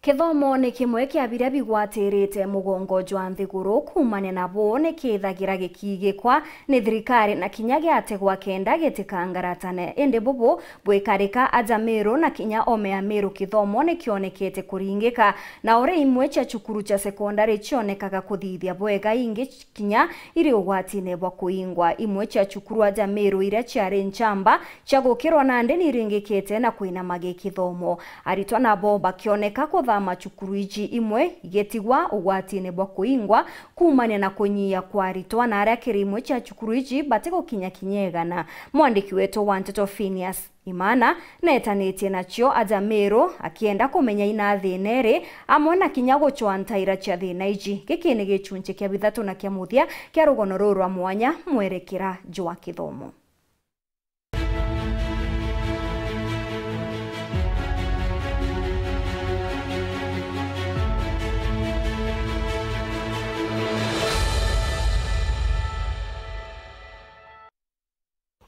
Kithomo ni kimwe kia biria bigwatirite mugongo jwa nthiguru kumane nabo ni kithagira gikigikwa ni thirikari na kinya giategwa kenda gitikangaratane indi bubu bwikarika aja Meru na kinya omea Meru kithomo ni kionekete kuringika na ore imwe cha cukuru cha sekondari chionekaga kuthithia bwega ingi kinya iri ugwatine bwa kuingwa imwe cha cukuru aja Meru iria ciari nchamba cha gukirwa na ndeni ringikite na kuina magi kithomo aritwa nabo bakioneka machukuru iji imwe getigwa ugwatine bwa kuingwa kumania na kunyia kwa aritwa na aria kirimwe cha cukuru iji batego kinya kinyegana mwandiki wetu wa Nteto Phineas Imana netanitie nacio aja Meru akienda kumenya ina thinere amwe na kinya guchwa ntaira cha thina iji giki ni gichunche kia bithatu na kia muthia kia rugono ruru rwa mwanya mwerekera jwa kithomo.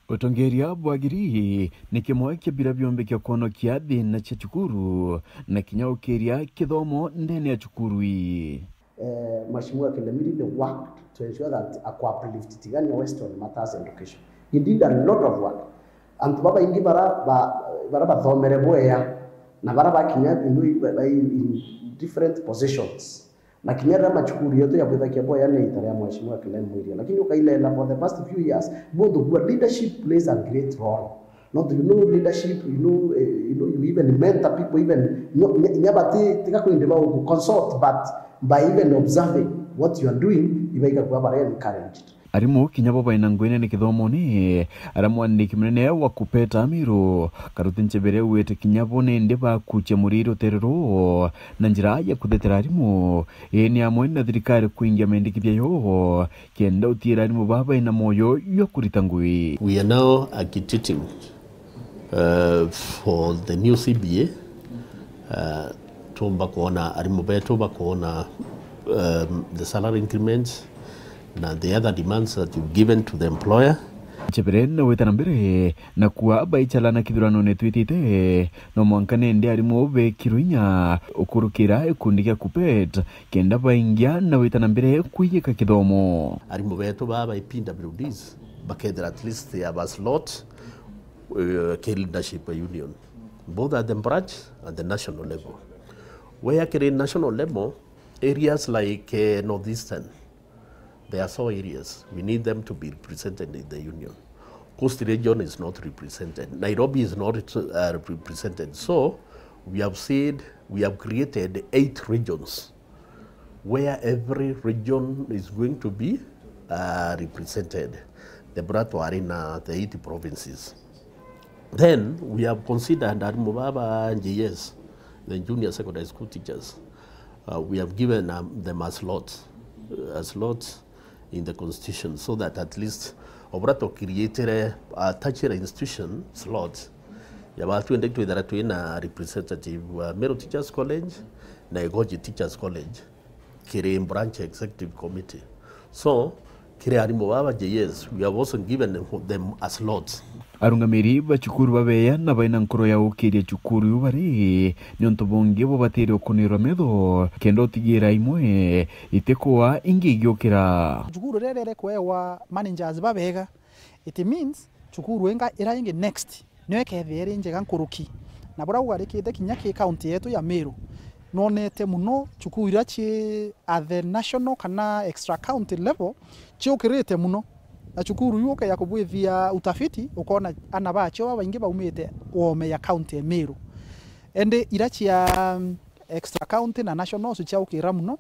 Utongeria bwagiri ni kimwe kia bira byombe kia kuonokia thina cha cukuru na kinya ukiria kithomo ndani ya cukuru hii. Mheshimiwa Kilemiri worked to ensure that a uplift Tigania West on matters education. He did a lot of work. And baba ingi bara bathomere boya na bara bakinya in different positions. Na kinyara machukuru yote ya bwetha kia boya ni itarea Mheshimiwa Kilemiri. Lakini ukailela for the past few years, both leadership plays a great role. Not leadership, you even mentor people, even nyabati tika kuindeba consult, but by even observing what you are doing, ibaika kwa bara encouraged. Arimu kinyabo baina ngwene ni kithomo ni aramwandiki munene wa kupeta Meru karutinche bere wete kinyabo ne ndeba kuchemuriro terero na njira ya kudetera arimu ni amwe na thirikari kuingia mendikithia yo kenda utira arimu baba ina moyo yo kuritangui. We are now agitating for the new CBA tumba kuona arimu betu bakuona the salary increments na the other demands that you've given to the employer. Chebere na wetana mbere na kuwa baichala na kithurano netwitite no mwankane ndi arimu be kiruinya ukurukira ekundikia kupet kenda baingia na wetana mbere kuyika kithomo. Arimu betu baba PWDs bakethira at least they have a slot leadership union both at the branch and the national level. Where at national level areas like northeastern, there are so areas. We need them to be represented in the union. Coast region is not represented. Nairobi is not represented. So we have said we have created 8 regions where every region is going to be represented. The Brato Arena, the 80 provinces. Then we have considered that Mubaba and JS, the junior secondary school teachers, we have given them a slot in the constitution so that at least Obrato created a tertiary institution slot. Yabatu ende tuidara tuina representative Meru Teachers College na Egoji Teachers College kire branch executive committee. So kire arimu baba JS, we have also given them a slot. Arungamiri bachukuru babeya na baina nkoro ya ukiria chukuru bari nyontobonge bo bateri okunira medo kendo tigira imwe itekoa ingigiokira chukuru rere kwewa managers babega. It means chukuru enga irainge next niwe kethere njega nkuruki na bora ugarikite kinya ki county yetu ya Meru nonete muno chukuru irachi at the national kana extra county level chiokirite muno na chukuru yuke ya kubwithia utafiti ukona anabacho baingi baumite ome ya county ya Meru ende irachi ya extra county na national sucha ukira muno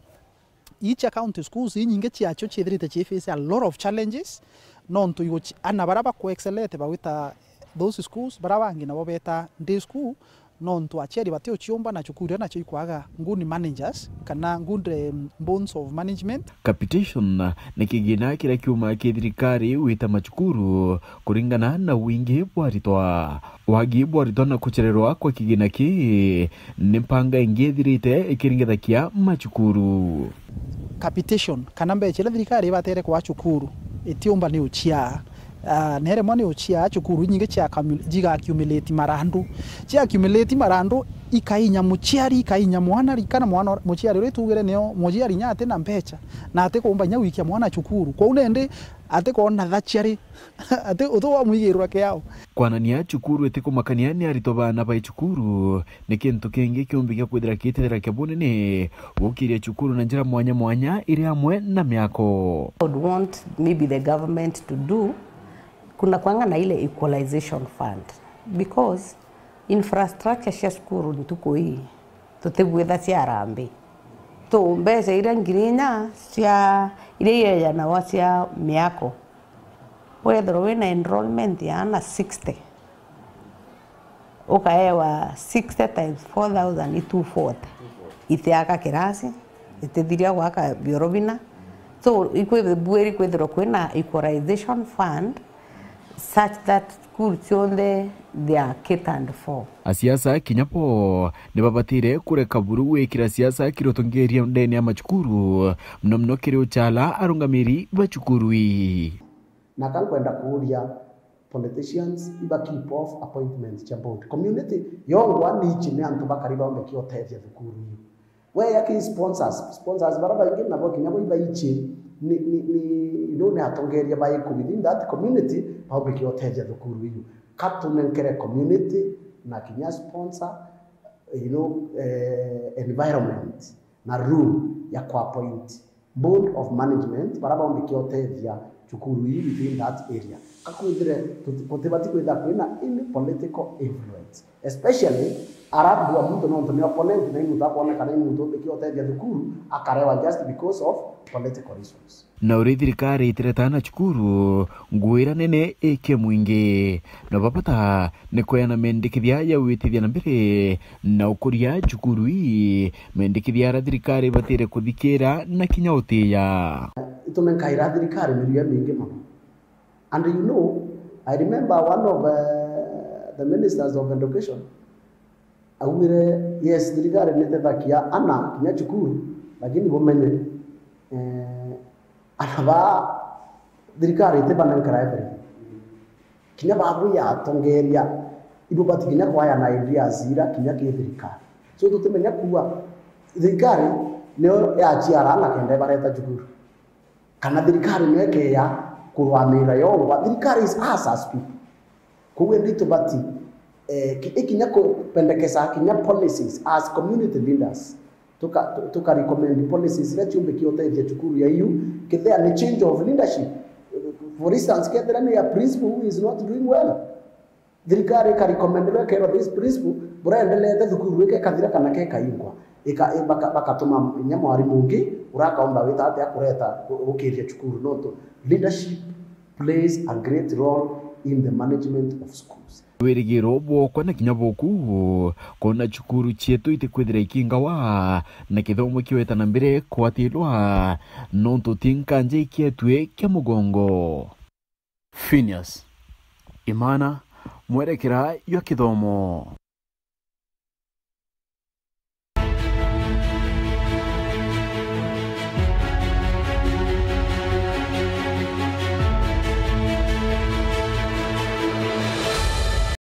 each county schools nyinge chiacho chithirite chiface a lot of challenges nonto yugo anabaraba ko excellent bawita those schools barabangi nabo beta day school nonto acheri bateo chiomba na chukuru na chikwaga nguni managers kana ngundre bones of management. Capitation na kigina kira kiuma kithirikari wita machukuru kuringana na wingi bwaritwa wagi bwaritwa na kuchererwa kwa kigina ki nimpanga ingethirite ikiringethakia machukuru. Capitation kana mbe chira thirikari batere kwa chukuru itiomba ni uchia nere mwane uchia chukuru nyinge jiga accumulate marandu ikainya muchiari ikainya mwana rikana mwana muchiari uri tugire neo muchiari nyate na mbecha na ate kumba nya wikia mwana chukuru kwa unende ate kona thachiari ate utwa mwigirwa kyao kwanania chukuru ete kumakania ni arito bana ba chukuru ni kintu kingi kiumbiga kwithira kitethera kibunene gukiria chukuru na njira mwanya iri hamwe na miako. I would want maybe the government to do kuna kwanga na ile equalization fund because infrastructure cia cukuru ntuku hii tutibwitha cia rambi tu mbeca iria ngirinya cia iria ya na wacia miako wethero wina enrollment ya na 60 ukaewa 60 times 4,000 ni 240 itiaka kirasi itithiria gwaka biorobina so ikwithibwiri kwithiro kwina equalization fund such that schools only they are catered for. Asiasa kinyapo ni babatire kureka buru wekira siasa kirotongeria ndeni ya machukuru mno kiri uchala arungamiri bachukuru na kwenda kuuria politicians iba keep off appointments cha board community yongwa ni chini antu bakari baombe kiotethia thukuru we yaki sponsors baraba ingi na boki nyabo iba ichi ni none atongeria by within that community baombe kiotethia thukuru hiyo katunenkere community na kinya sponsor environment na room ya kwa appoint board of management baraba baombe kiotethia chukuru hii within that area kakuidire tutibati kwenda kwina in political influence especially arabu wa mtu no ndio opponent na mtu akuona kana mtu bekioteja thukuru akarewa just because of political reasons na urithirikari itiretana chukuru nguira nene eke mwingi na bapata ne kwena mendikithia ya witithia na mbere na ukuria chukuru hii mendikithia ra thirikari batire kuthikira na kinya utia itumenkaira thirikari miria mingi muno. And you know, I remember one of the ministers of education awire yes thirikari nitethakia ana kinya chukuru lakini bumenye anaba thirikari itebanenkara everything kinya babu ya tongeria ibubati kinya kwa ya na ideas ira kinya kithirikari so tutemenya kuwa thirikari neo ya chiara na kende bareta chukuru kana thirikari neke ya kurwamira yongwa thirikari is us as people kuwe ndito bati ikinya ko pendekeza kinya policies as community leaders tuka recommend policies that chumbe kiotethia chukuru ya hiyo kithea ni change of leadership for instance kethera ni a principal who is not doing well thirikari ka recommend wekero this principal bora endelete thukuru weke kathira kana keka ingwa bakatuma nyamo ari mungi urakaomba wita ate akureta ukiria chukuru noto leadership plays a great role in the management of schools wirigiro bwoko na kinya boku kona chukuru chietu itikwithira ikinga wa na kithomo kiweta na mbere kwatilwa nonto tinkanje kietwe kya mugongo Phineas Imana mwerekera yo kithomo.